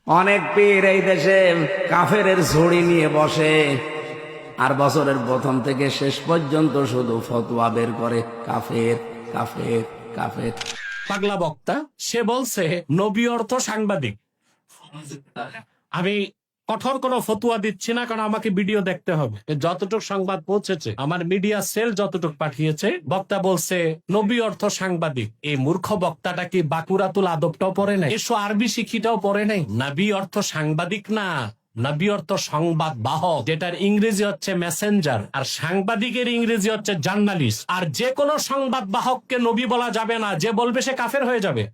অনেক পীর এই দেশে কাফেরের ঝুড়ি নিয়ে বসে, আর বছরের প্রথম থেকে শেষ পর্যন্ত শুধু ফতোয়া বের করে কাফের কাফের কাফের। পাগলা বক্তা সে বলছে নবী অর্থ সাংবাদিক। আমি কঠোর কোনো ফতুয়া দিচ্ছি না, কারণ আমাকে ভিডিও দেখতে হবে। যতটুক সংবাদ পৌঁছেছে, আমার মিডিয়া সেল যতটুক পাঠিয়েছে, বক্তা বলছে নবী অর্থ সাংবাদিক। এই মূর্খ বক্তাটা কি বাকুরাতুল আদবটাও পড়ে নাই, এসো আরবি শিখিটাও পড়ে নাই? নবী অর্থ সাংবাদিক না, নবী অর্থ সংবাদ বাহক, যেটার ইংরেজি হচ্ছে মেসেঞ্জার, আর সাংবাদিকের ইংরেজি হচ্ছে জার্নালিস্ট। আর যে কোনো সংবাদ বাহককে নবী বলা যাবে না, যে বলবে সে কাফের হয়ে যাবে।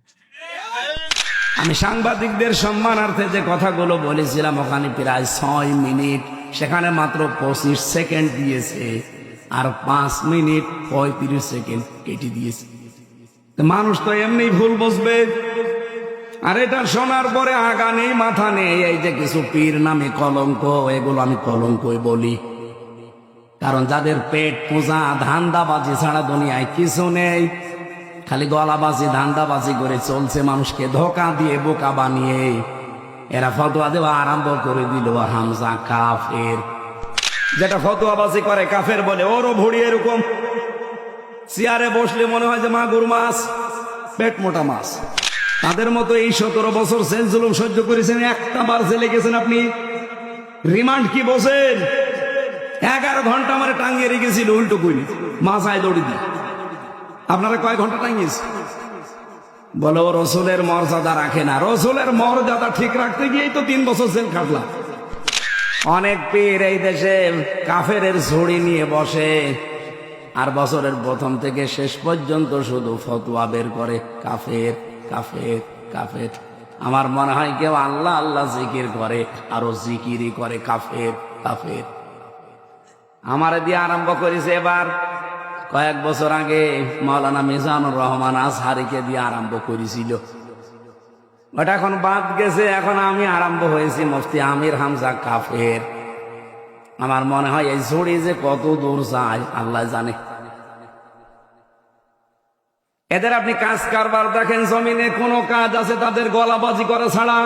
আমি সাংবাদিকদের সম্মানার্থে যে কথাগুলো বলেছিলাম ওখানে প্রায় 6 মিনিট, সেখানে মাত্র 25 সেকেন্ড দিয়েছে, আর 5 মিনিট 35 সেকেন্ড কেটে দিয়েছে। মানুষ তো এমনি ভুল বুঝবে। আর এটা শোনার পরে আগা নেই মাথা নেই। এই যে কিছু পীর নামে কলঙ্ক, এগুলো আমি কলঙ্কই বলি, কারণ যাদের পেট পূজা ধান্দাবাজি ছাড়া দুনিয়ায় কিছু নেই, খালি গলাবাজি ধান্দাবাজি করে চলছে, মানুষকে ধোকা দিয়ে বোকা বানিয়ে এরা ফতোয়া দেওয়া আরম্ভ করে দিল হামজা কাফের। যেটা ফতোয়াবাজি করে কাফের বলে, ওরও ভুড়ি এরকম, চেয়ারে বসলে মনে হয় যে মাগুর মাছ, পেট মোটা মাছ। তাদের মতো এই 17 বছর জেল জুলুম সহ্য করেছেন, একটা বার জেলে গেছেন আপনি? রিমান্ড কি বসেন? 11 ঘন্টা আমার টাঙ্গিয়ে রেখেছিল উল্টো করি, মাথায় দড়ি দিয়ে। আপনারা কয় ঘন্টা টাঙ্গিয়েছে? বলে ও রসুলের মর্যাদা রাখে না। রসুলের মর্যাদা ঠিক রাখতে গিয়েই তো 3 বছর জেল খাটলাম। অনেক পীর এই দেশে কাফেরের ঝুড়ি নিয়ে বসে, আর বছরের প্রথম থেকে শেষ পর্যন্ত শুধু ফতোয়া বের করে কাফের কাফের কাফের। আমার মনে হয় কেউ আল্লাহ আল্লাহ জিকির করে, আরো জিকিরই করে কাফের কাফের। আমারে দিয়ে আরম্ভ করেছে এবার, কয়েক বছর আগে মাওলানা মিজানুর রহমান আজহারিকে দিয়ে আরম্ভ করেছিল, ওটা এখন বাদ গেছে। এখন আমি আরম্ভ হয়েছি মুফতি আমির হামজা কাফের। আমার মনে হয় এই ঝুড়ি যে কত দূর যায় আল্লাহ জানে। এদের আপনি কাজ কারবার দেখেন, জমিনে কোনো কাজ আছে তাদের গলাবাজি করা ছাড়া?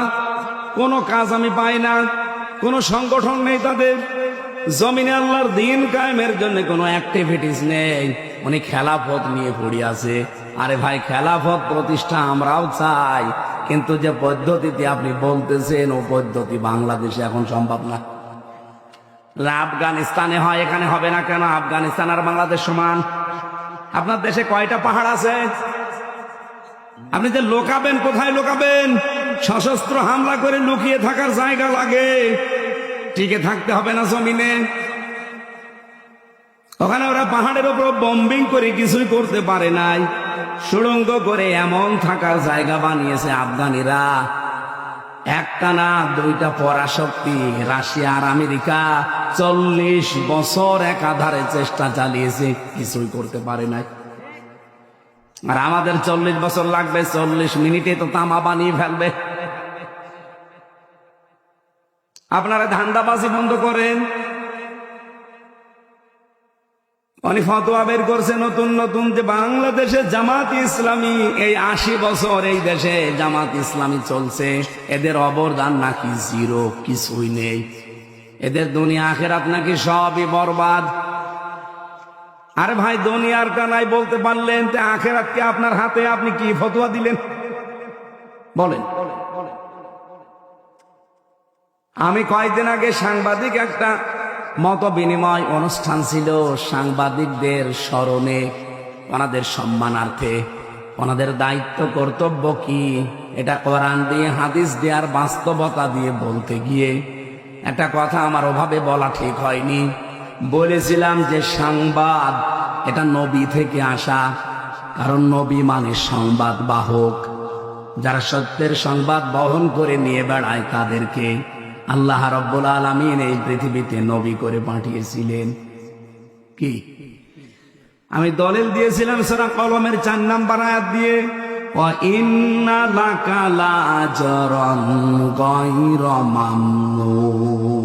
কোনো কাজ আমি পাই না, কোনো সংগঠন নেই তাদের। জমিনে আল্লাহর দিন কায়েমের জন্য কোনো অ্যাক্টিভিটিস নেই। উনি খেলাফত নিয়ে পড়ে আছে। আরে ভাই, খেলাফত প্রতিষ্ঠা আমরাও চাই, কিন্তু যে পদ্ধতিতে আপনি বলতেছেন ও পদ্ধতি বাংলাদেশে এখন সম্ভব না। আফগানিস্তানে হয়, এখানে হবে না কেন? আফগানিস্তান আর বাংলাদেশ সমান। আপনার দেশে কয়টা পাহাড় আছে? আপনি যে লুকাবেন, কোথায় লুকাবেন? সশস্ত্র হামলা করে লুকিয়ে থাকার জায়গা লাগে, টিকে থাকতে হবে না জমিনে? ওখানে ওরা পাহাড়ের উপর বম্বিং করে কিছুই করতে পারে নাই, সুড়ঙ্গ করে এমন থাকার জায়গা বানিয়েছে আফগানিরা। একটা না দুইটা পরাশক্তি, রাশিয়া আর আমেরিকা 40 বছর একাধারে চেষ্টা চালিয়েছে, কিছুই করতে পারে নাই। আর আমাদের 40 বছর লাগবে, 40 মিনিটে তো তামা বানিয়ে ফেলবে। আপনারা ধান্দাবাজি বন্ধ করেন। উনি ফতোয়া বের করছে নতুন নতুন যে বাংলাদেশে জামাত ইসলামী, এই 80 বছর এই দেশে জামাত ইসলামী চলছে, এদের অবদান নাকি জিরো, কিছুই নেই। এদের দুনিয়া আখেরাত নাকি সবই বরবাদ। আরে ভাই, দুনিয়ার কানাই বলতে পারলেন, তে আখেরাতকে আপনার হাতে, আপনি কি ফতোয়া দিলেন বলেন? আমি কয়েকদিন আগে সাংবাদিক একটা মত বিনিময় অনুষ্ঠান ছিল, সাংবাদিকদের স্মরণে, ওনাদের সম্মানার্থে, ওনাদের দায়িত্ব কর্তব্য কি, এটা কোরআন দিয়ে হাদিস দিয়ে আর বাস্তবতা দিয়ে বলতে গিয়ে একটা কথা আমার ওভাবে বলা ঠিক হয়নি। বলেছিলাম যে সংবাদ এটা নবী থেকে আসা, কারণ নবী মানে সংবাদ বাহক। যারা সত্যের সংবাদ বহন করে নিয়ে বেড়ায় তাদেরকে আল্লাহ রাব্বুল আলামিন এই পৃথিবীতে নবী করে পাঠিয়েছিলেন। কি আমি দলিল দিয়েছিলাম সূরা কলমের 4 নম্বর আয়াত দিয়ে, ওয়া ইন্না লাকা লাআজরান গায়রা মামনুন।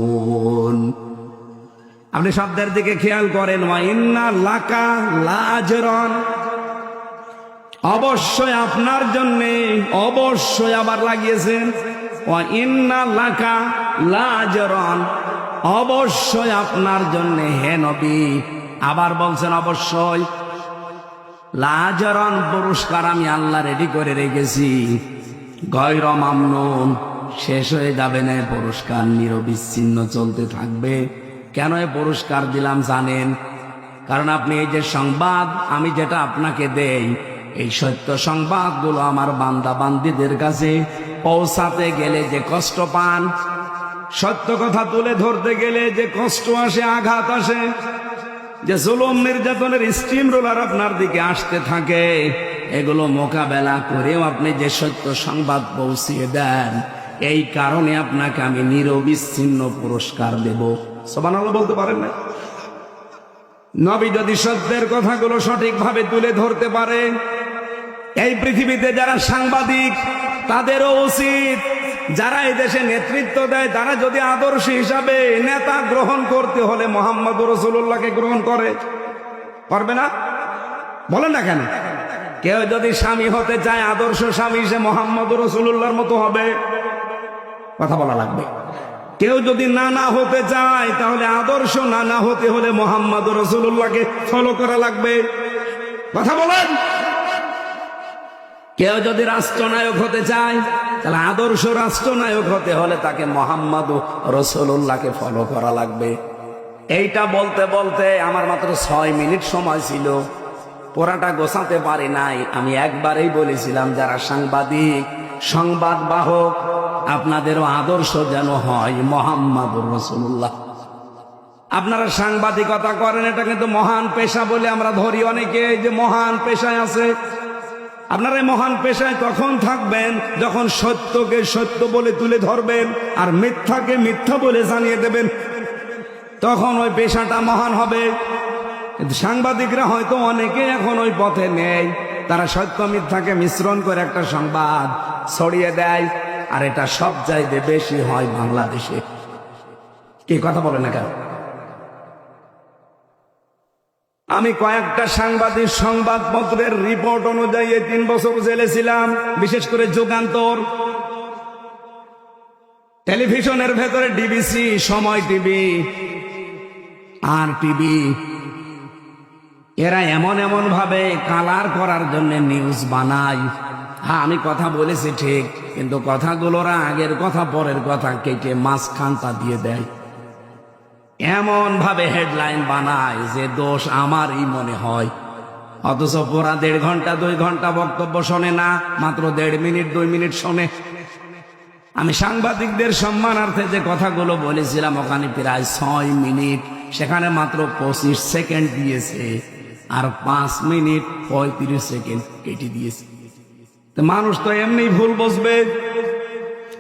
আপনি শব্দের দিকে খেয়াল করেন, ওয়া ইন্না লাকা লাআজরান, অবশ্যই আপনার জন্য, অবশ্যই আবার লাগিয়েছেন ওয়া ইন্না লাকা লাজরান, অবশ্যই আপনার জন্য হে নবী। আবার বলছেন অবশ্যই লাজরান, পুরস্কার আমি আল্লাহ রেডি করে রেখেছি। গয়র মামনুন, শেষ হয়ে যাবে না পুরস্কার, নিরবিচ্ছিন্ন চলতে থাকবে। কেন এ পুরস্কার দিলাম জানেন? কারণ আপনি এই যে সংবাদ আমি যেটা আপনাকে দেই, এই সত্য সংবাদগুলো আমার বান্দা বান্দীদের কাছে পৌঁছাতে গেলে যে কষ্ট পান, সত্য কথা তুলে ধরতে গেলে যে কষ্ট আসে, আঘাত আসে, যে জুলুম নির্যাতনের স্টিম রোলার আপনার দিকে আসতে থাকে, এগুলো মোকাবেলা করেও আপনি যে সত্য সংবাদ পৌঁছিয়ে দেন, এই কারণে আপনাকে আমি নিরবিচ্ছিন্ন পুরস্কার দেব। সুবহানাল্লাহ বলতে পারেন না? নবী যদি সত্যের কথাগুলো সঠিকভাবে তুলে ধরতে পারে, এই পৃথিবীতে যারা সাংবাদিক তাদেরও উচিত, যারা এই দেশে নেতৃত্ব দেয় তারা যদি আদর্শ হিসাবে নেতা গ্রহণ করতে হলে মুহাম্মদুর রাসূলুল্লাহকে গ্রহণ করবে না? বলেন না কেন? কেউ যদি স্বামী হতে চায় আদর্শ স্বামী, সে মুহাম্মদুর রাসূলুল্লাহর মতো হবে। কথা বলা লাগবে। কেউ যদি নানা হতে চায় তাহলে আদর্শ নানা হতে হলে মুহাম্মদুর রাসূলুল্লাহকে ফলো করা লাগবে। কথা বলেন। কেউ যদি রাষ্ট্রনায়ক হতে চায় তাহলে আদর্শ রাষ্ট্রনায়ক হতে হলে তাকে মুহাম্মদুর রাসূলুল্লাহকে ফলো করা লাগবে। এইটা বলতে বলতে আমার মাত্র 6 মিনিট সময় ছিল, পুরাটা গোছাতে পারি নাই। আমি একবারেই বলেছিলাম, যারা সাংবাদিক, সংবাদ বাহক, আপনাদেরও আদর্শ যেন হয় মুহাম্মদুর রাসূলুল্লাহ। আপনারা সাংবাদিকতা করেন, এটা কিন্তু মহান পেশা বলে আমরা ধরি অনেকে, যে মহান পেশায় আছে। আপনারা এই মহান পেশায় তখন থাকবেন যখন সত্যকে সত্য বলে তুলে ধরবেন আর মিথ্যাকে মিথ্যা বলে জানিয়ে দেবেন, তখন ওই পেশাটা মহান হবে। কিন্তু সাংবাদিকরা হয়তো অনেকে এখন ওই পথে নেই, তারা সত্য মিথ্যাকে মিশ্রণ করে একটা সংবাদ ছড়িয়ে দেয়, আর এটা সব চাইতে বেশি হয় বাংলাদেশে। কি কথা বলে না কেন? আমি কয়েকটা সাংবাদিক সংবাদপত্রের রিপোর্ট অনুযায়ী 3 বছর জেলে ছিলাম, বিশেষ করে যুগান্তর, টেলিভিশনের ভেতরে ডিবিসি, সময় টিভি, আর টিভি, এরা এমন এমন ভাবে কালার করার জন্য নিউজ বানায়। হ্যাঁ, আমি কথা বলেছি ঠিক, কিন্তু কথাগুলোরা আগের কথা পরের কথা কেটে মাঝখানটা দিয়ে দেয়। এমন ভাবে হেডলাইন বানায় যে দোষ আমারই মনে হয়, অথচ পুরা 1.5 ঘন্টা 2 ঘন্টা বক্তব্য শোনে না, মাত্র 1.5 মিনিট 2 মিনিট শোনে। আমি সাংবাদিকদের সম্মানার্থে যে কথাগুলো বলেছিলাম, ওখানে প্রায় 6 মিনিট, সেখানে মাত্র 25 সেকেন্ড দিয়েছে, আর 5 মিনিট 35 সেকেন্ড কেটে দিয়েছে। তো মানুষ তো এমনি ভুল বুঝবে।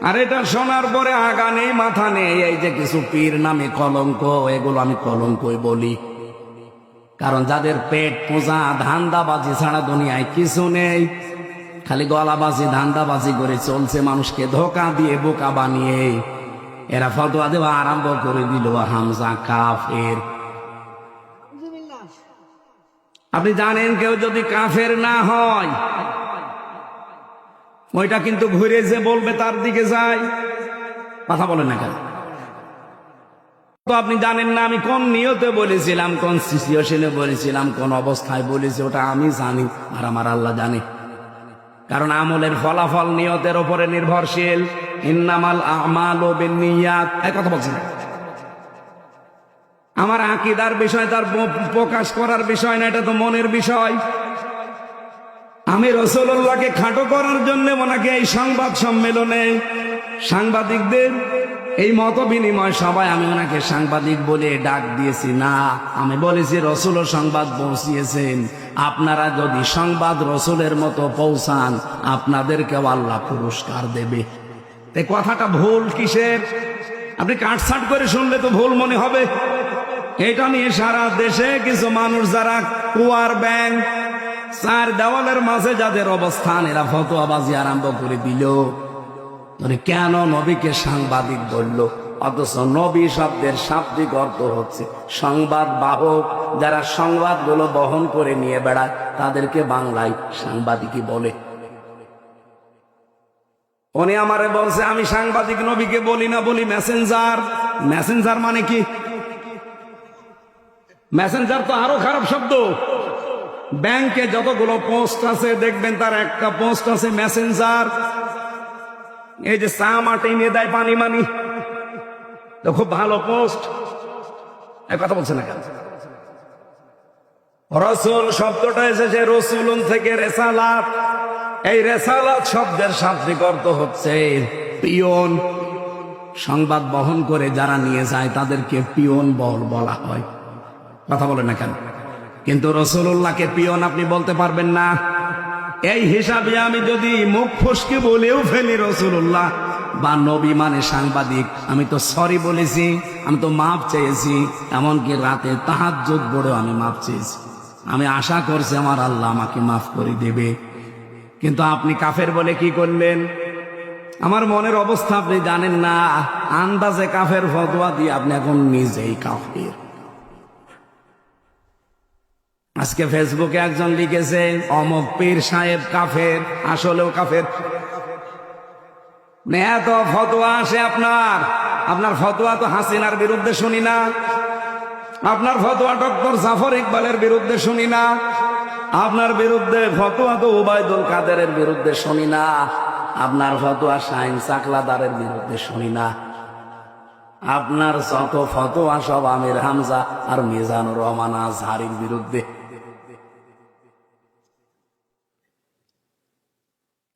আর এটা শোনার পরে আগা নেই মাথা নেই, এই যে কিছু পীর নামে কলঙ্ক, এগুলো আমি কলঙ্কই বলি। কারণ যাদের পেট পূজা, ধান্দাবাজি ছাড়া দুনিয়ায় কিছু নেই, খালি গলাবাজি ধান্দাবাজি করে চলছে, মানুষকে ধোকা দিয়ে বোকা বানিয়ে এরা ফতোয়া দেওয়া আরম্ভ করে দিল, হামজা কাফের। আপনি জানেন, কেউ যদি কাফের না হয়, ওইটা কিন্তু ঘুরে যে বলবে তার দিকে যায়। কথা বলেন না কেন? তো আপনি জানেন না আমি কোন নিয়তে বলেছিলাম, কোন সিচুয়েশনে বলেছিলাম, কোন অবস্থায় বলেছি, ওটা আমি জানি আর আমার আল্লাহ জানে। কারণ আমলের ফলাফল নিয়তের উপরে নির্ভরশীল। ইন্নামাল আমালু বিন্নিয়াত, এই কথা বলছি না। আমার আকীদার বিষয়, তার প্রকাশ করার বিষয় না, এটা তো মনের বিষয়। আমি রাসূলুল্লাহকে খাটো করার জন্য ওনাকে এই সংবাদ সম্মেলনে সাংবাদিকদের এই মত বিনিময় সবাই আমি ওনাকে সাংবাদিক বলে ডাক দিয়েছি না। আমি বলেছি রাসূল সংবাদ পৌঁছিয়েছেন, আপনারা যদি সংবাদ রাসূলের মতো পৌঁছান আপনাদেরকেও আল্লাহ পুরস্কার দেবে। এই কথাটা ভুল কিসের? আপনি কাটছাট করে শুনলে তো ভুল মনে হবে। এটা নিয়ে সারা দেশে কিছু মানুষ যারা কুয়ার ব্যাং, 4 দেওয়ালের মাঝে যাদের অবস্থান, এরা ফতোয়াবাজি আরম্ভ করে দিল। কেন নবীকে সাংবাদিক বলল? অথচ নবী শব্দের শাব্দিক অর্থ হচ্ছে সংবাদ বাহক। যারা সংবাদগুলো বহন করে নিয়ে বেড়ায় তাদেরকে বাংলায় সাংবাদিকই বলে। উনি আমারে বলছে আমি সাংবাদিক নবীকে বলি না, বলি মেসেঞ্জার। মেসেঞ্জার মানে কি? মেসেঞ্জার তো আরো খারাপ শব্দ। ব্যাংকে যতগুলো পোস্ট আছে দেখবেন তার একটা পোস্ট আছে মেসেঞ্জার। এই যে চা মাটি নিয়ে দেয় পানি মানি, তো খুব ভালো পোস্ট। এই কথা বলছে না কেন? রসুল শব্দটা এসেছে রসুলুন থেকে রেসালাত। এই রেসালাত শব্দের শাব্দিক অর্থ হচ্ছে পিয়ন। সংবাদ বহন করে যারা নিয়ে যায় তাদেরকে পিয়ন বলা হয়। কথা বলে না কেন? কিন্তু রসুল্লাহকে পিয়ন আপনি বলতে পারবেন না। এই হিসাবে আমি যদি মুখ ফসকে বলেও ফেলি রসুল্লাহ বা নবী মানে সাংবাদিক, আমি তো সরি বলেছি, আমি তো মাপ চেয়েছি। এমনকি রাতে তাহাজ্জুদ পড়েও আমি মাপ চেয়েছি। আমি আশা করছি আমার আল্লাহ আমাকে মাফ করে দেবে। কিন্তু আপনি কাফের বলে কি করলেন? আমার মনের অবস্থা আপনি জানেন না। আন্দাজে কাফের ফতোয়া দিয়ে আপনি এখন নিজেই কাফের। আজকে ফেসবুকে একজন লিখেছে অমক পীর সাহেব কাফের, আসলেও কাফের। এত ফতোয়া আসে আপনার ফতোয়া তো হাসিনার বিরুদ্ধে শুনি না, আপনার ফতোয়া ডক্টর জাফর ইকবালের বিরুদ্ধে শুনি না, আপনার বিরুদ্ধে ফতোয়া তো ওবায়দুল কাদেরের বিরুদ্ধে শুনি না, আপনার ফতোয়া শাহিন চাকলাদারের বিরুদ্ধে শুনি না। আপনার যত ফতোয়া সব আমির হামজা আর মিজানুর রহমান আজহারির বিরুদ্ধে।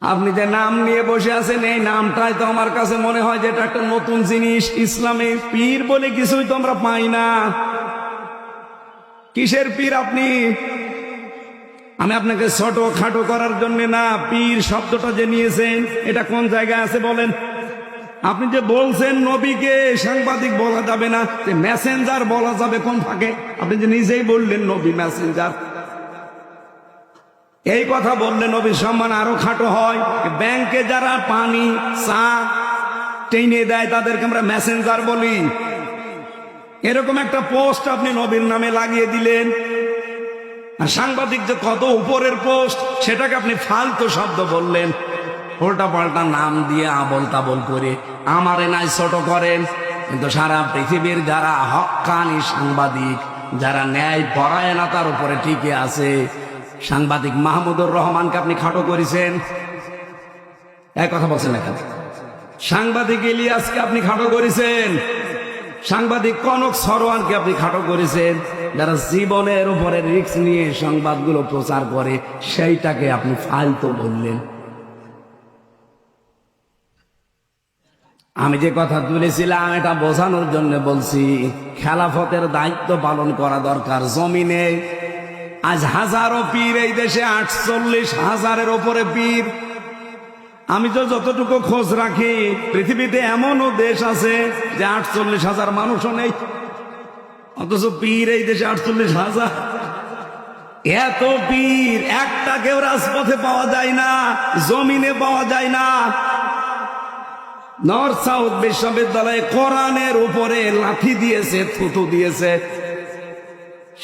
আপনি যে নাম নিয়ে বসে আছেন, এই নামটাই তো আমার কাছে মনে হয় যে এটা একটা নতুন জিনিস। ইসলামে পীর বলে কিছুই তো আমরা পাই না। কিসের পীর আপনি? আমি আপনাকে ছোট খাটো করার জন্য না, পীর শব্দটা যে নিয়েছেন এটা কোন জায়গায় আছে বলেন? আপনি যে বলছেন নবীকে সাংবাদিক বলা যাবে না, মেসেঞ্জার বলা যাবে কোন ফাঁকে? আপনি যে নিজেই বললেন নবী মেসেঞ্জার। এই কথা বললে নবীর সম্মান আরো খাটো হয়। ব্যাংকে যারা পানি চা টেনে দেয় তাদেরকে আমরা মেসেঞ্জার বলি। এরকম একটা পোস্ট আপনি নবীর নামে লাগিয়ে দিলেন। আর সাংবাদিক যে কত উপরের পোস্ট সেটাকে আপনি ফালতু শব্দ বললেন। উল্টা পাল্টা নাম দিয়ে আবল তাবল করে আমারে নাই ছোট করেন। কিন্তু সারা পৃথিবীর যারা হক্কানি সাংবাদিক, যারা ন্যায় পরায়ণতার উপরে টিকে আছে, সাংবাদিক মাহমুদুর রহমানকে আপনি খাটো করেছেন। এক কথা বলছেন না কেন? সাংবাদিক ইলিয়াসকে আপনি খাটো করেছেন। সাংবাদিক কনক সরোয়ারকে আপনি খাটো করেছেন। যারা জীবনের উপরে রিস্ক নিয়ে সংবাদগুলো প্রচার করে সেইটাকে আপনি ফালতু বললেন। আমি যে কথা তুলেছিলাম এটা বোঝানোর জন্য বলছি, খেলাফতের দায়িত্ব পালন করা দরকার জমিনে। আজ হাজারো পীর এই দেশে, 48,000-এর ওপরে পীর। আমি তো যতটুকু খোঁজ রাখি পৃথিবীতে এমনও দেশ আছে যে 48,000 মানুষও নেই, অথচ পীর এই দেশে 48,000। এত পীর, একটা কেউ রাজপথে পাওয়া যায় না, জমিনে পাওয়া যায় না। নর্থ সাউথ বিশ্ববিদ্যালয়ে কোরআনের উপরে লাঠি দিয়েছে, থুতু দিয়েছে,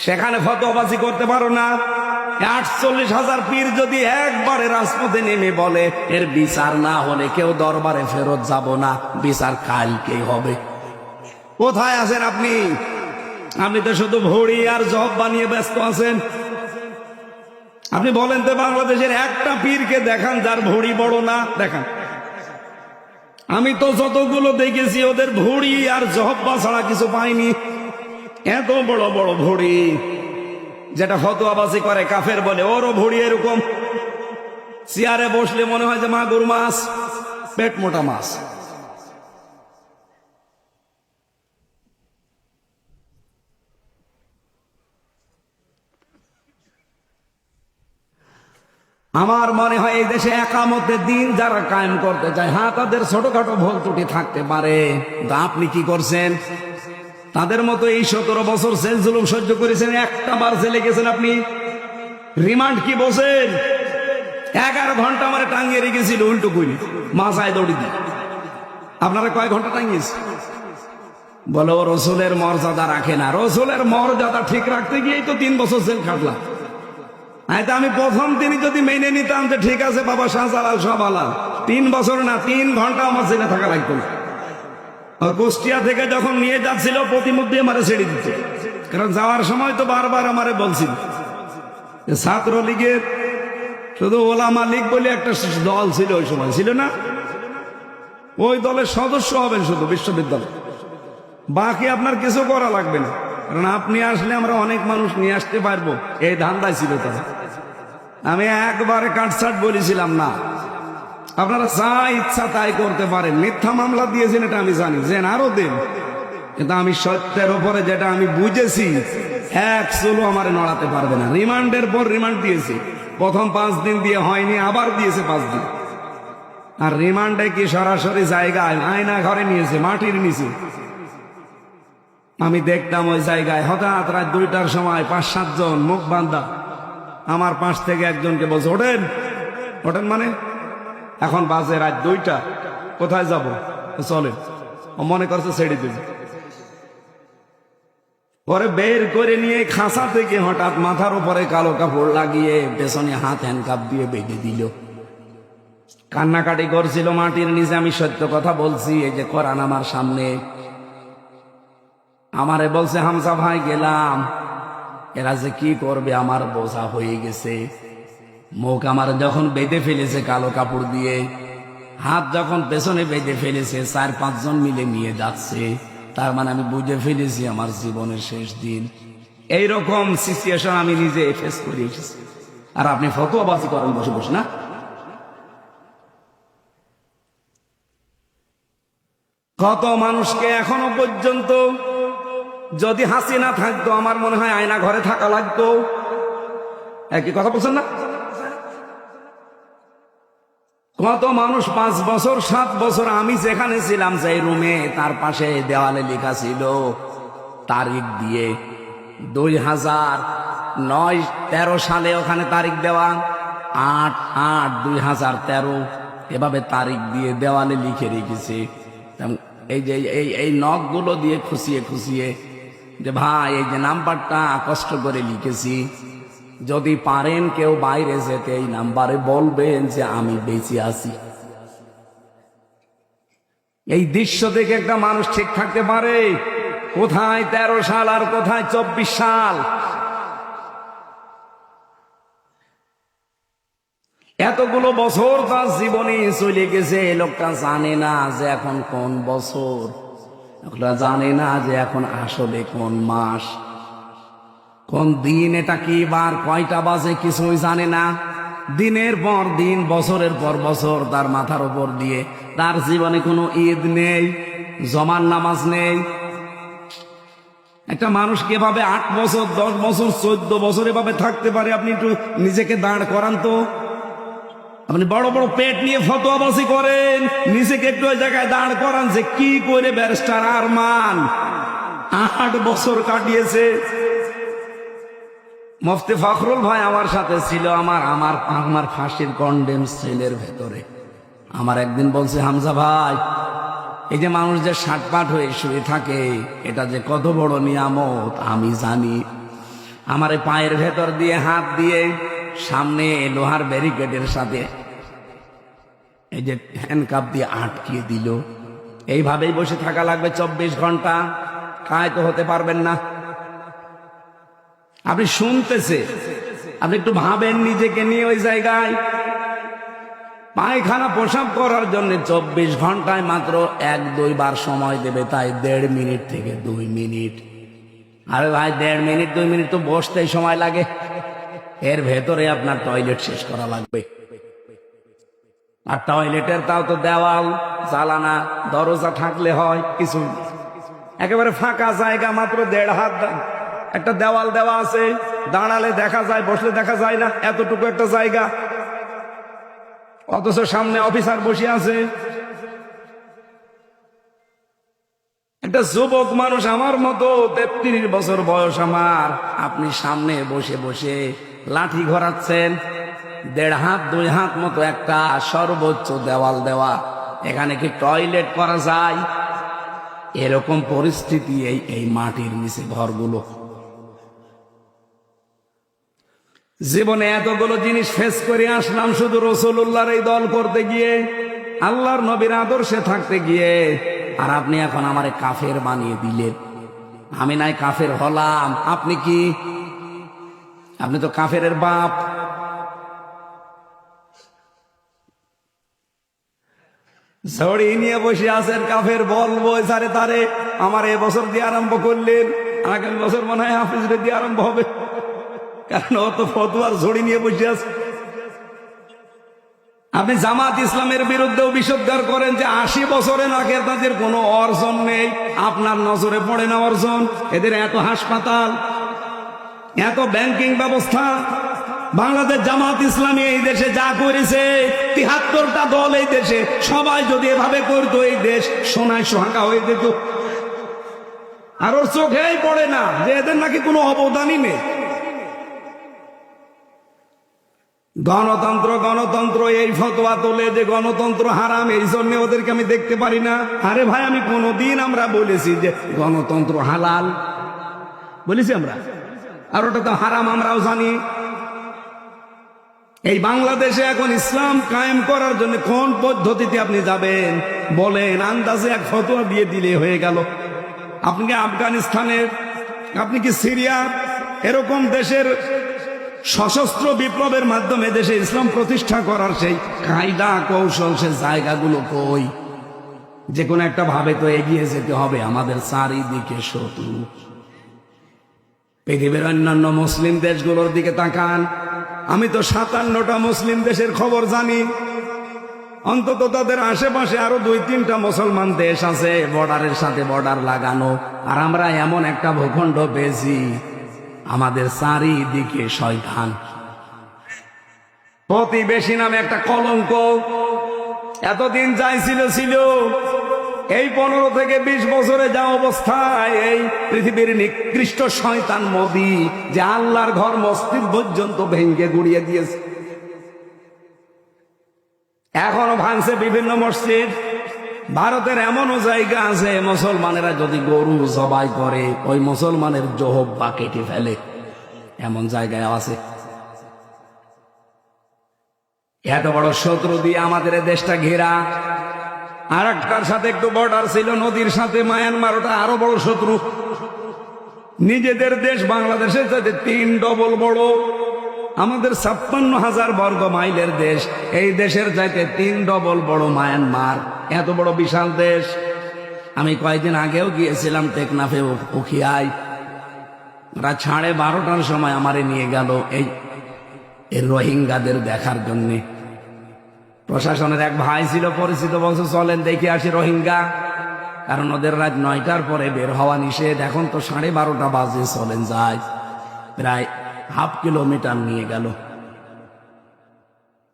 সেখানে ফতোয়াবাজি করতে পারো না। 48,000 পীর যদি একবারে রাজপথে নেমে বলে এর বিচার না হলে কেউ দরবারে ফেরত যাব না, বিচার কালকে হবে। কোথায় আছেন আপনি? আপনি তো শুধু ভড়ি আর জব বানিয়ে ব্যস্ত আছেন। আপনি বলেন তো বাংলাদেশের একটা পীরকে দেখান যার ভড়ি বড় না, দেখান। আমি তো যতগুলো দেখেছি ওদের ভড়ি আর জহব্বা ছাড়া কিছু পাইনি। এত বড় বড় ভড়ি, যেটা ফতোয়াবাজি করে কাফের বলে, ওরও ভড়ি এরকম। চেয়ারে বসলে মনে হয় যে মাগুর মাছ, পেট মোটা মাছ। আমার মনে হয় এই দেশে একামতের দিন যারা কায়েম করতে চায়, হ্যাঁ তাদের ছোটখাটো ভুল ত্রুটি থাকতে পারে, তা আপনি কি করছেন? তাদের মতো এই 17 বছর জেল জুলুম সহ্য করেছেন, একটা বার জেলে গেছেন আপনি। রিমান্ড কি বসেন? 11 ঘন্টা আমার টাঙ্গিয়ে রেখেছিল উল্টো করে মাথায় দড়ি দিয়ে। আপনারা কয় ঘন্টা টাঙ্গিয়েছে? বলো রসুলের মর্যাদা রাখে না। রসুলের মর্যাদা ঠিক রাখতে গিয়েই তো 3 বছর জেল খাটলাম। হয়তো আমি প্রথম দিনই যদি মেনে নিতাম যে ঠিক আছে বাবা শাহজালাল সব আলাল, 3 বছর না 3 ঘন্টা আমার জেলে থাকা লাগতো না। কুষ্টিয়া থেকে যখন নিয়ে যাচ্ছিল প্রতিমধ্যে আমারে ছেড়ে দিচ্ছে, কারণ যাওয়ার সময় তো বারবার আমারে বলছিল ছাত্রলীগের শুধু ওলামা লীগ বলে একটা দল ছিল, ওই সময় ছিল না, ওই দলের সদস্য হবেন শুধু বিশ্ববিদ্যালয়, বাকি আপনার কিছু করা লাগবে না, কারণ আপনি আসলে আমরা অনেক মানুষ নিয়ে আসতে পারবো, এই ধান্দায় ছিল তারা। আমি একবারে কাটছাট বলেছিলাম না, আপনারা যা ইচ্ছা তাই করতে পারেন। মিথ্যা মামলা দিয়েছেন এটা আমি জানি, যে আরো দেন, কিন্তু আমি সত্যের উপরে যেটা আমি বুঝেছি, এক চুলো আমার নড়াতে পারবে না। রিমান্ডের পর রিমান্ড দিয়েছি, প্রথম 5 দিন দিয়ে হয়নি, আবার দিয়েছে 5 দিন। আর রিমান্ডে কি সরাসরি জায়গায় আয়না ঘরে নিয়েছে, মাটির নিচে। আমি দেখতাম ওই জায়গায় হঠাৎ রাত 2টার সময় 5-7 জন মুখ বান্ধা আমার পাশ থেকে একজনকে বলছে ওঠেন ওঠেন, মানে এখন বাজে রাত 2টা, কোথায় যাব, চলেন। ও মনে করছে ছেড়ে দেবে, পরে বের করে নিয়ে খাঁচা থেকে হঠাৎ মাথার উপরে কালো কাপড় লাগিয়ে পেছনে হাত হ্যান্ডকাপ দিয়ে বেঁধে দিল। কান্নাকাটি করছিল মাটির নিচে। আমি সত্য কথা বলছি, এই যে কোরআন আমার সামনে। আমারে বলছে হামজা ভাই গেলাম, এরা যে কি করবে আমার বোঝা হয়ে গেছে। মুখ আমার যখন বেঁধে ফেলেছে কালো কাপড় দিয়ে, হাত যখন পেছনে বেঁধে ফেলেছে, 4-5 জন মিলে নিয়ে যাচ্ছে, তার মানে আমি বুঝে ফেলেছি আমার জীবনের শেষ দিন। এইরকম সিচুয়েশন আমি নিজে ফেস করে এসেছি। আর আপনি ফতোয়াবাজি করেন বসে বসে না। কত মানুষকে এখনো পর্যন্ত, যদি হাসিনা থাকতো আমার মনে হয় আয়না ঘরে থাকা লাগতো। একই কথা বলছেন না? কত মানুষ 5 বছর 7 বছর আমি যেখানে ছিলাম সেই রুমে, তার পাশে দেওয়ালে লেখা ছিল তারিখ দিয়ে 2009-13 সালে ওখানে তারিখ দেওয়া, 8-8-2013 এভাবে তারিখ দিয়ে দেওয়ালে লিখে রেখেছে। এই যে এই নখগুলো দিয়ে খুশিয়ে খুশিয়ে যে ভাই এই যে নাম্বারটা কষ্ট করে লিখেছি, যদি পারেন কেউ বাইরে যেতে এই নাম্বারে বলবেন যে আমি বেঁচে আছি। এই দৃশ্য দেখে একটা মানুষ ঠিক থাকতে পারে? কোথায় 13 সাল আর কোথায় 24 সাল? এতগুলো বছর তার জীবনে চলে গেছে, এই লোকটা জানে না যে এখন কোন বছর, লোকটা জানে না যে এখন আসলে কোন মাস, কোন দিন, এটা কি বার, কয়টা বাজে, কিছুই জানে না। দিনের পর দিন, বছরের পর বছর তার মাথার উপর দিয়ে, তার জীবনে কোনো ঈদ নেই, জমার নামাজ নেই। একটা মানুষ কিভাবে 8 বছর 10 বছর 14 বছর এভাবে থাকতে পারে? আপনি একটু নিজেকে দাঁড় করান তো। আপনি বড় বড় পেট নিয়ে ফতোয়াবাজি করেন, নিজেকে একটু ওই জায়গায় দাঁড় করান যে কি করে ব্যারিস্টার আরমান 8 বছর কাটিয়েছে। মুফতি ফখরুল ভাই আমার সাথে ছিল, আমার ফাঁসির কন্ডেম সেলের ভেতরে। আমার একদিন বলছে, হামজা ভাই, এই যে মানুষ যে শাটপাট হয়ে শুয়ে থাকে, এটা যে কত বড় নিয়ামত আমি জানি। আমার পায়ের ভেতর দিয়ে হাত দিয়ে সামনে লোহার ব্যারিকেডের সাথে এই যে হ্যান্ডকাপ দিয়ে আটকিয়ে দিল। এইভাবেই বসে থাকা লাগবে 24 ঘন্টা, কায়তো হতে পারবেন না। আপনি শুনতেছে, আপনি একটু ভাবেন নিজেকে নিয়ে। ওই জায়গায় পায়খানা প্রসাব করার জন্য 24 ঘন্টায় মাত্র 1-2 বার সময় দেবে, তাই 1.5 মিনিট থেকে 2 মিনিট। আরে ভাই, 1.5 মিনিট 2 মিনিট তো বসতেই সময় লাগে, এর ভেতরে আপনার টয়লেট শেষ করা লাগবে। আর টয়লেটের তাও তো দেওয়াল, জালানা, দরজা থাকলে হয়, কিছু একেবারে ফাঁকা জায়গা, মাত্র 1.5 হাত একটা দেওয়াল দেওয়া আছে, দাঁড়ালে দেখা যায়, বসলে দেখা যায় না, এতটুকু একটা জায়গা। অথচ সামনে অফিসার বসে আছে। একটা যুবক মানুষ আমার মতো, 33 বছর বয়স আমার, আপনি সামনে বসে বসে লাঠি ঘোরাচ্ছেন, 1.5 হাত 2 হাত মতো একটা সর্বোচ্চ দেওয়াল দেওয়া, এখানে কি টয়লেট করা যায়? এরকম পরিস্থিতি এই মাটির নিচে ঘরগুলো। জীবনে এতগুলো জিনিস ফেস করে আসলাম শুধু রাসূলুল্লাহর এই দল করতে গিয়ে, আল্লাহর নবীর আদর্শে থাকতে গিয়ে, আর আপনি এখন আমারে কাফের বানিয়ে দিলেন। আমি নাই কাফের হলাম, আপনি কি? আপনি তো কাফেরের বাপ। ঝড়ি নিয়ে বসে আছেন, কাফের বলবো সারে তারে আমার এবছর দিয়ে আরম্ভ করলেন, আগামী বছর মনে হয় হাফিজরে দিয়ে আরম্ভ হবে, কারণ অত ফতোয়ার ঝড়ি নিয়ে বসে আছে। আপনি জামাত ইসলামের বিরুদ্ধেও বিষোদ্গার করেন যে 80 বছরে নাকি তাদের কোনো অর্জন নেই। আপনার নজরে পড়ে না অর্জন? এদের এত হাসপাতাল, এত ব্যাংকিং ব্যবস্থা। বাংলাদেশ জামাত ইসলামী এই দেশে যা করেছে, 73টা দল এই দেশে, সবাই যদি এভাবে করতো এই দেশ সোনায় সোহাগা হয়ে যেত। আর ওর চোখেই পড়ে না যে এদের নাকি কোনো অবদানই নেই। গণতন্ত্র গণতন্ত্র এই ফতোয়া তোলে যে গণতন্ত্র হারাম, এই জন্য ওদেরকে আমি দেখতে পারি না। আরে ভাই, আমি কোনদিন আমরা বলেছি যে গণতন্ত্র হালাল? বলেছি আমরা? আর ওটা তো হারাম আমরাও জানি। এই বাংলাদেশে এখন ইসলাম কায়েম করার জন্য কোন পদ্ধতিতে আপনি যাবেন বলেন? আন্দাজে এক ফতোয়া দিয়ে দিলে হয়ে গেল। আপনি কি আফগানিস্তানের, আপনি কি সিরিয়ার, এরকম দেশের সশস্ত্র বিপ্লবের মাধ্যমে দেশে ইসলাম প্রতিষ্ঠা করার সেই কায়দা কৌশল, সে জায়গাগুলো কই? যে কোনো একটা ভাবে তো এগিয়ে যেতে হবে। আমাদের চারিদিকে শত্রু। পৃথিবীর অন্যান্য মুসলিম দেশগুলোর দিকে তাকান। আমি তো 57টা মুসলিম দেশের খবর জানি। অন্তত তাদের আশেপাশে আরো 2-3টা মুসলমান দেশ আছে বর্ডারের সাথে বর্ডার লাগানো। আর আমরা এমন একটা ভূখণ্ড পেয়েছি, আমাদের চারিদিকে শয়তান। প্রতিবেশী নামে একটা কলঙ্ক। এতদিন যাই ছিল, এই 15 থেকে 20 বছরে যা অবস্থায়, এই পৃথিবীর নিকৃষ্ট শয়তান মোদি যে আল্লাহর ঘর মসজিদ পর্যন্ত ভেঙ্গে গুড়িয়ে দিয়েছে। এখনো ভাঙছে বিভিন্ন মসজিদ। ভারতের এমনও জায়গা আছে মুসলমানেরা যদি গরু জবাই করে ওই মুসলমানের জোহব্বা কেটে ফেলে, এমন জায়গায় আছে। এত বড় শত্রু দিয়ে আমাদের দেশটা ঘেরা। আর একটার সাথে একটু বর্ডার ছিল নদীর সাথে, মায়ানমার, ওটা আরো বড় শত্রু। নিজেদের দেশ বাংলাদেশের সাথে 3 ডবল বড়। আমাদের 56,000 বর্গ মাইলের দেশ, এই দেশের চাইতে 3 ডবল বড় মায়ানমার। এত বড় বিশাল দেশ। আমি কয়েকদিন আগেও গিয়েছিলাম টেকনাফে, উখিয়ায়। রাত 12:30টার সময় আমারে নিয়ে গেল এই রোহিঙ্গাদের দেখার জন্যে। প্রশাসনের এক ভাই ছিল পরিচিত, বলছে চলেন দেখে আসি রোহিঙ্গা, কারণ ওদের রাত 9টার পরে বের হওয়া নিষেধ। এখন তো 12:30 বাজে, চলেন যাই। প্রায় 1/2 কিলোমিটার নিয়ে গেল।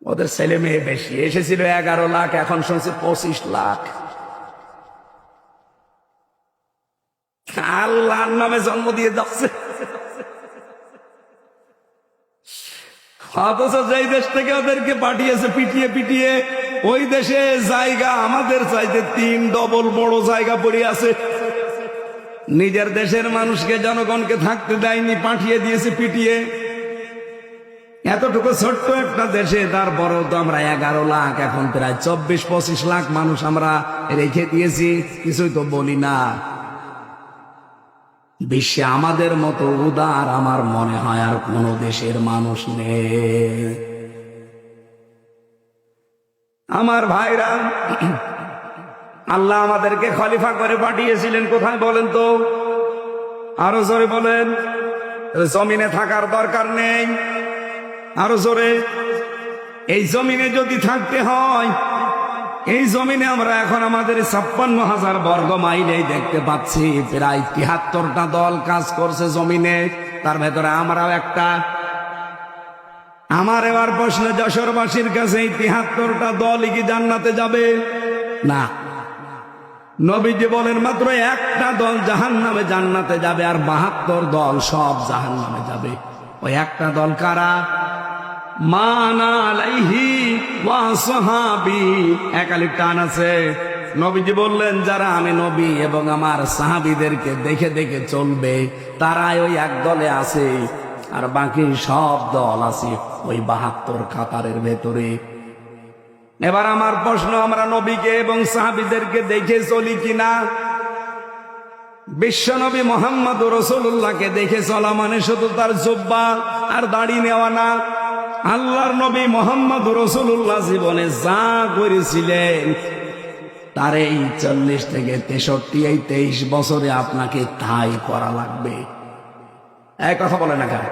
ওদের ছেলে মেয়ে বেশি, এসেছিল 11 লাখ, এখন শুনছি 25 লাখ। আল্লাহর নামে জন্ম দিয়ে যাচ্ছে। অথচ যেই দেশ থেকে ওদেরকে পাঠিয়েছে পিটিয়ে পিটিয়ে, ওই দেশে জায়গা আমাদের চাইতে 3 ডবল বড় জায়গা পড়ে আছে। নিজের দেশের মানুষকে, জনগণকে থাকতে দেয়নি, পাঠিয়ে দিয়েছে পিটিয়ে। এতটুকু ছোট্ট একটা দেশে তারপরেও তো আমরা 11 লাখ, এখন প্রায় 24-25 লাখ মানুষ আমরা রেখে দিয়েছি, কিছুই তো বলি না। বিশ্বে আমাদের মতো উদার আমার মনে হয় আর কোন দেশের মানুষ নেই। আমার ভাইরা, আল্লাহ আমাদেরকে খলিফা করে পাঠিয়েছিলেন কোথায় বলেন তো? আরো জোরে বলেন। জমিনে থাকার দরকার নেই, আরো জোরে। এই জমিনে যদি থাকতে হয়, এই জমিনে আমরা এখন আমাদের 56,000 বর্গ মাইলেই দেখতে পাচ্ছি প্রায় 73টা দল কাজ করছে জমিনে, তার ভেতরে আমরাও একটা। আমার এবার প্রশ্ন যশোরবাসীর কাছে, এই 73টা দলই কি জান্নাতে যাবে? না। নবীজি বলেন মাত্র একটা দল জাহান্নামে, জান্নাতে যাবে, আর 72 দল সব জাহান্নামে যাবে। ওই একটা দল কারা? মানা আলাইহি ওয়া সাহাবী। একালিপ টান আছে। নবীজি বললেন যারা আমি নবী এবং আমার সাহাবীদেরকে দেখে দেখে চলবে, তারাই ওই এক দলে আছে। আর বাকি সব দল আছে ওই 72 কাতারের ভেতরে। এবার আমার প্রশ্ন, আমরা নবীকে এবং সাহাবীদেরকে দেখে চলি কিনা? বিশ্বনবী মোহাম্মদ রাসূলুল্লাহকে দেখে চলা মানে শুধু তার জুব্বা আর দাড়ি নেওয়া না। আল্লাহর নবী মোহাম্মদ রাসূলুল্লাহ জীবনে যা করেছিলেন তার এই 40 থেকে 63 এই 23 বছরে আপনাকে তাই করা লাগবে। এই কথা বলে না কেন?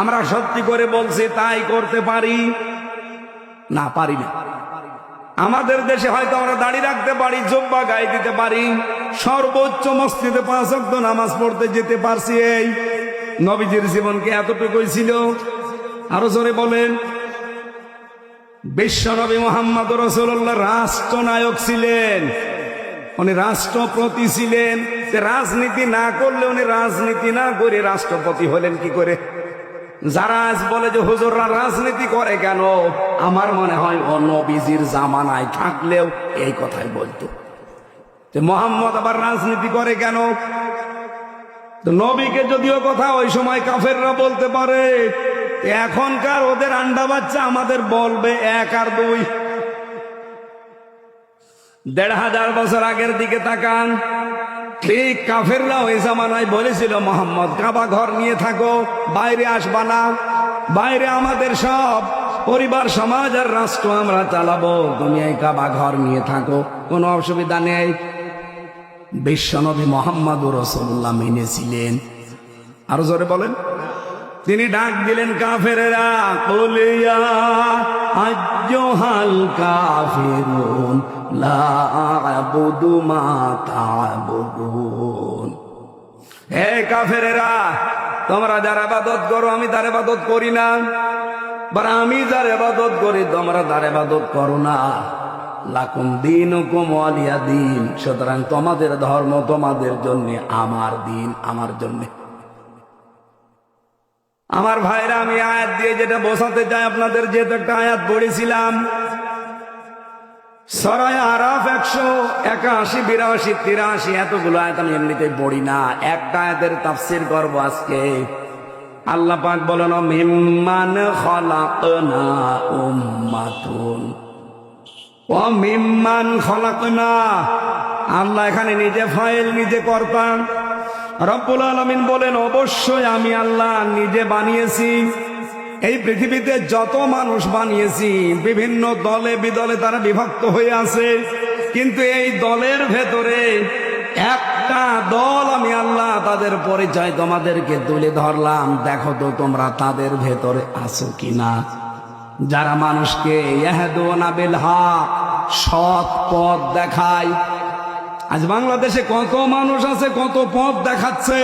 আমরা সত্যি করে বলছি তাই করতে পারি না? পারি না। আমাদের দেশে হয়তো আমরা দাড়ি রাখতে পারি, জুব্বা গায়ে দিতে পারি, সর্বোচ্চ মসজিদে 5 ওয়াক্ত নামাজ পড়তে যেতে পারছি। এই নবীজির জীবনকে এতটুকুই ছিল? আরো জোরে বলেন। বিশ্বনবী মুহাম্মদ রাসূলুল্লাহ রাষ্ট্রনায়ক ছিলেন, উনি রাষ্ট্রপতি ছিলেন। রাজনীতি না করলে, উনি রাজনীতি না করে রাষ্ট্রপতি হলেন কি করে? যারা আজ বলে যে হুজুররা রাজনীতি করে কেন, আমার মনে হয় ও নবীজির জামানায় থাকলেও এই কথাই বলতো যে মোহাম্মদ আবার রাজনীতি করে কেন। তো নবীকে যদিও কথা ওই সময় কাফেররা বলতে পারে, এখনকার ওদের আন্ডা বাচ্চা আমাদের বলবে 1 আর 2। 1500 বছর আগের দিকে তাকান, ঠিক কাফেররা ওই জামানায় বলেছিল মোহাম্মদ কাবা ঘর নিয়ে থাকো, বাইরে আসবা না, বাইরে আমাদের সব পরিবার সমাজ আর রাষ্ট্র আমরা চালাবো, তুমি এই কাবা ঘর নিয়ে থাকো, কোনো অসুবিধা নেই। বিশ্বনবী মোহাম্মদ রাসূলুল্লাহ মেনেছিলেন। আরো জোরে বলেন। তিনি ডাক দিলেন, কাফেরেরা, কুলিয়া আইয়ুহাল কাফিরুন লা আ'বুদু মা তা'বুদুন। হে কাফেরেরা, তোমরা যার ইবাদত করো আমি তার ইবাদত করি না, বা আমি যার ইবাদত করি তোমরা তার ইবাদত করো না। লাকুম দীনুকুম ওয়ালিয়া দীন। সুতরাং তোমাদের ধর্ম তোমাদের জন্য, আমার দিন আমার জন্য। আমার ভাইরা, আমি আয়াত দিয়ে যেটা বোঝাতে চাই আপনাদের, যেহেতু একটা আয়াত পড়েছিলাম সূরা আরাফ 181, 82, 83, এতগুলো আয়াত আমি এমনিতেই পড়ি না, একটা আয়াতের তাফসীর করব আজকে। আল্লাহ পাক বলেন, মিম্মান খলাকনা উম্মাতুন ও মিম্মান খলাকনা। আল্লাহ এখানে নিজে ফাইল, নিজে কর্তা। রব্বুল আলামিন বলেন, অবশ্যই আমি আল্লাহ নিজে বানিয়েছি। এই পৃথিবীতে যত মানুষ বানিয়েছি, বিভিন্ন দলে বিদলে তারা বিভক্ত হয়ে আছে, কিন্তু এই দলের ভেতরে একটা দল আমি আল্লাহ, তাদের পরিচয় তোমাদেরকে তুলে ধরলাম, দেখো তো তোমরা তাদের ভেতরে আছো কিনা। যারা মানুষকে ইয়াহদুনা বিল হক, সৎ পথ দেখায়। আজ বাংলাদেশে কত মানুষ আছে, কত পথ দেখাচ্ছে,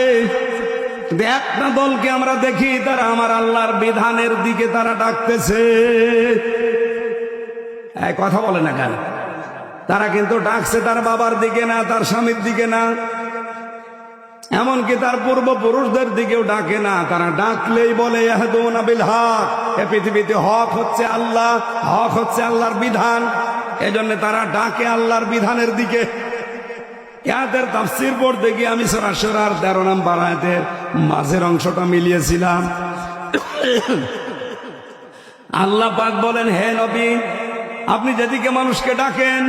একটা দলকে আমরা দেখি তারা আমার আল্লাহর বিধানের দিকে তারা ডাকতেছে। কথা বলে না কেন? তারা কিন্তু ডাকছে তার বাবার দিকে না, তার স্বামীর দিকে না, এমনকি তার পূর্বপুরুষদের দিকেও ডাকে না। তারা ডাকলেই বলে ইয়াহদুনা বিল হক। এ পৃথিবীতে হক হচ্ছে আল্লাহ, হক হচ্ছে আল্লাহর বিধান, এজন্য তারা ডাকে আল্লাহর বিধানের দিকে। ইয়াদের তাফসীর পড়তে গিয়ে আমি সূরা শুরার 13 নম্বর আয়াতের মাঝের অংশটা মিলিয়েছিলাম। আল্লাহ পাক বলেন, হে নবী, আপনি যেদিকে মানুষকে ডাকেন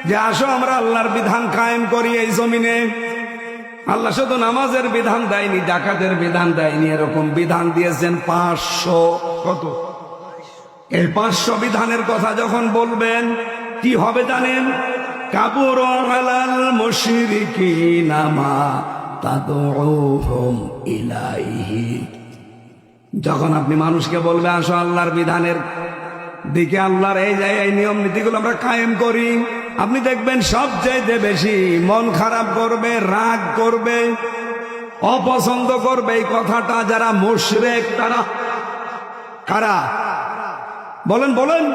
যে আসো আমরা আল্লাহর বিধান কায়েম করি এই জমিনে, আল্লাহ শুধু নামাজের বিধান দেয়নি, জাকাতের বিধান দেয়নি, এরকম বিধান দিয়েছেন 500। কত? এই 500 বিধানের কথা যখন বলবেন কি হবে জানেন? কাবুর আলাল মুশরিকিনা মা তাদউহুম ইলাইহি। যখন আপনি মানুষকে বলবে আসো আল্লাহর বিধানের দিকে, আল্লাহর এই নিয়ম নীতিগুলো আমরা কায়েম করি, আপনি দেখবেন সবচাইতে বেশি মন খারাপ করবে, রাগ করবে, অপছন্দ করবে এই কথাটা যারা মুশরিক। তারা কারা? বলেন বলেন।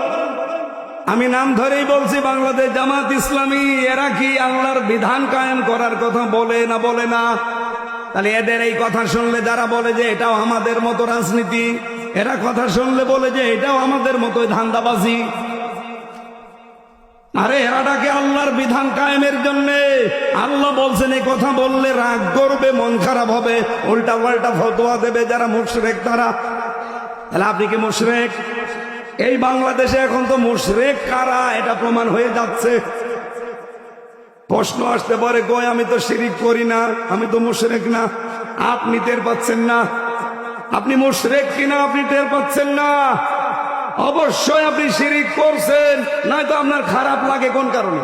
আমি নাম ধরেই বলছি, বাংলাদেশ জামাত ইসলামী। এরা কি আল্লাহর বিধান কায়েম করার কথা বলে না? বলে না। তাহলে এদের এই কথা শুনলে যারা বলে যে এটাও আমাদের মতো রাজনীতি, এরা কথা শুনলে বলে যে এটাও আমাদের মতো ধান্দাবাজি। আরে এরাটাকে আল্লাহর বিধান কায়েমের জন্য, আল্লাহ আল্লাহ বলছেন এই কথা বললে রাগ করবে, মন খারাপ হবে, উল্টা পাল্টা ফতোয়া দেবে যারা মুশরিক তারা। তাহলে আপনি কি মুশরিক? এই বাংলাদেশে এখন তো মুশরিক কারা এটা প্রমাণ হয়ে যাচ্ছে। প্রশ্ন আসতে পারে, কই আমি তো শিরিক করি না, আমি তো মুশরিক না। আপনি টের পাচ্ছেন না? আপনি মুশরিক কিনা আপনি টের পাচ্ছেন না? অবশ্যই আপনি শিরিক করছেন, নয়তো আপনার খারাপ লাগে কোন কারণে?